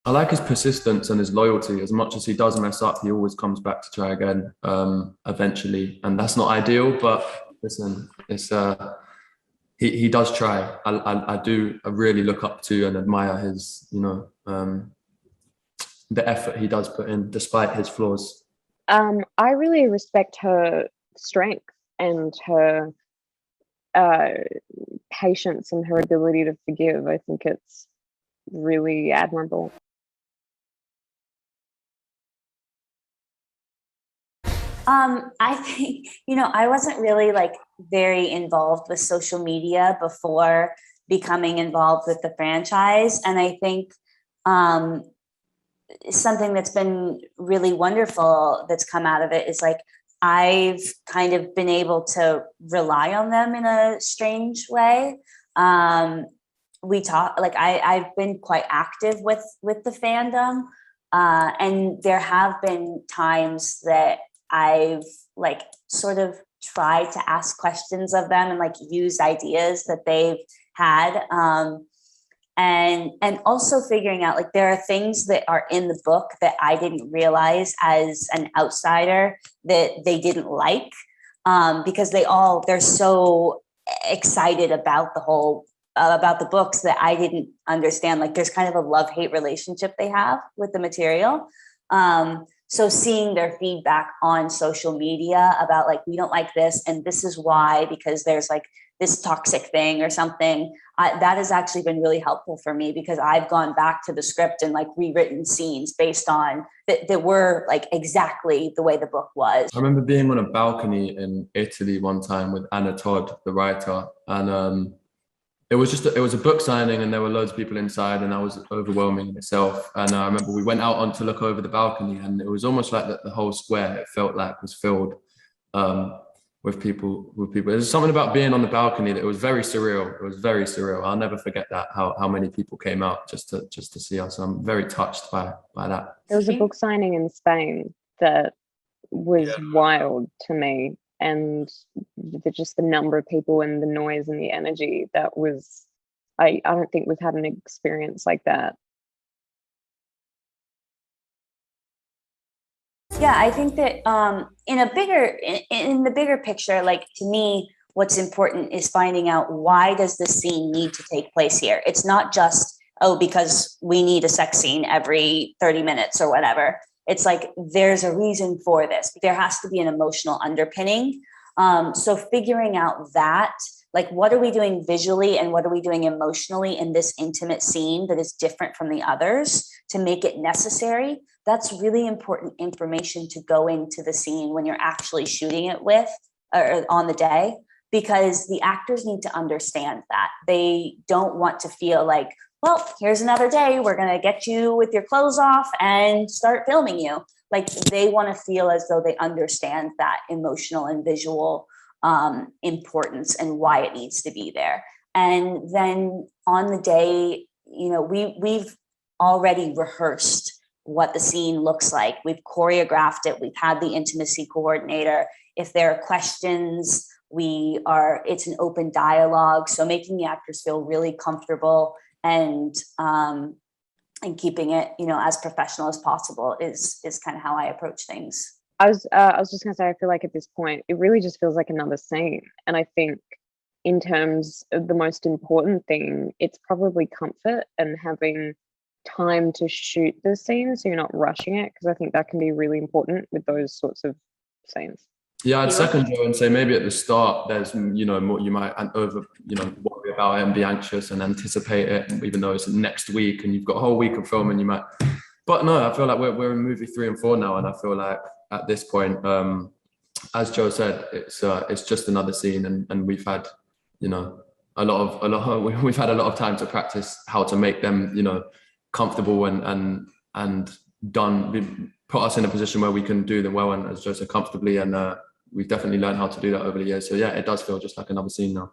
I like his persistence and his loyalty. As much as he does mess up, he always comes back to try again, eventually. And that's not ideal, but listen, it's he does try. I really look up to and admire his, the effort he does put in despite his flaws. I really respect her strength and her uh, patience and her ability to forgive. I think it's really admirable. I think, I wasn't really like very involved with social media before becoming involved with the franchise. And I think um, something that's been really wonderful that's come out of it is like I've kind of been able to rely on them in a strange way. Um, we talk like I've been quite active with the fandom, and there have been times that I've like sort of tried to ask questions of them and like use ideas that they've had. And also figuring out like there are things that are in the book that I didn't realize as an outsider that they didn't like, because they're so excited about the whole about the books that I didn't understand. Like there's kind of a love-hate relationship they have with the material. So seeing their feedback on social media about like, we don't like this and this is why, because there's like this toxic thing or something, that has actually been really helpful for me because I've gone back to the script and like rewritten scenes based on that were like exactly the way the book was. I remember being on a balcony in Italy one time with Anna Todd, the writer, and it was a book signing and there were loads of people inside and that was overwhelming in itself. And I remember we went out on to look over the balcony and it was almost like the whole square, it felt like, was filled with people. There's something about being on the balcony that it was very surreal. It was very surreal. I'll never forget that, how many people came out just to see us. I'm very touched by that. There was a book signing in Spain that was wild to me, and just the number of people and the noise and the energy that was, I don't think we've had an experience like that. Yeah, I think that in the bigger picture, like to me, what's important is finding out why does this scene need to take place here. It's not just, oh, because we need a sex scene every 30 minutes or whatever. It's like there's a reason for this. There has to be an emotional underpinning. So figuring out that, like, what are we doing visually and what are we doing emotionally in this intimate scene that is different from the others to make it necessary? That's really important information to go into the scene when you're actually shooting it with or on the day, because the actors need to understand that. They don't want to feel like, well, here's another day. We're going to get you with your clothes off and start filming you. Like they want to feel as though they understand that emotional and visual importance and why it needs to be there. And then on the day, we've already rehearsed what the scene looks like. We've choreographed it. We've had the intimacy coordinator. If there are questions, it's an open dialogue. So making the actors feel really comfortable and keeping it, as professional as possible is kind of how I approach things. I was just gonna say, I feel like at this point, it really just feels like another scene. And I think in terms of the most important thing, it's probably comfort and having time to shoot the scene so you're not rushing it, because I think that can be really important with those sorts of scenes. Yeah, I'd second you and say maybe at the start there's more you might worry about it and be anxious and anticipate it, even though it's next week and you've got a whole week of filming. You might, but no, I feel like we're in movie 3 and 4 now, and I feel like at this point, as Joe said, it's just another scene, and we've had we've had a lot of time to practice how to make them comfortable and put us in a position where we can do them well and, as Joe said, comfortably, and we've definitely learned how to do that over the years. So yeah, it does feel just like another scene now.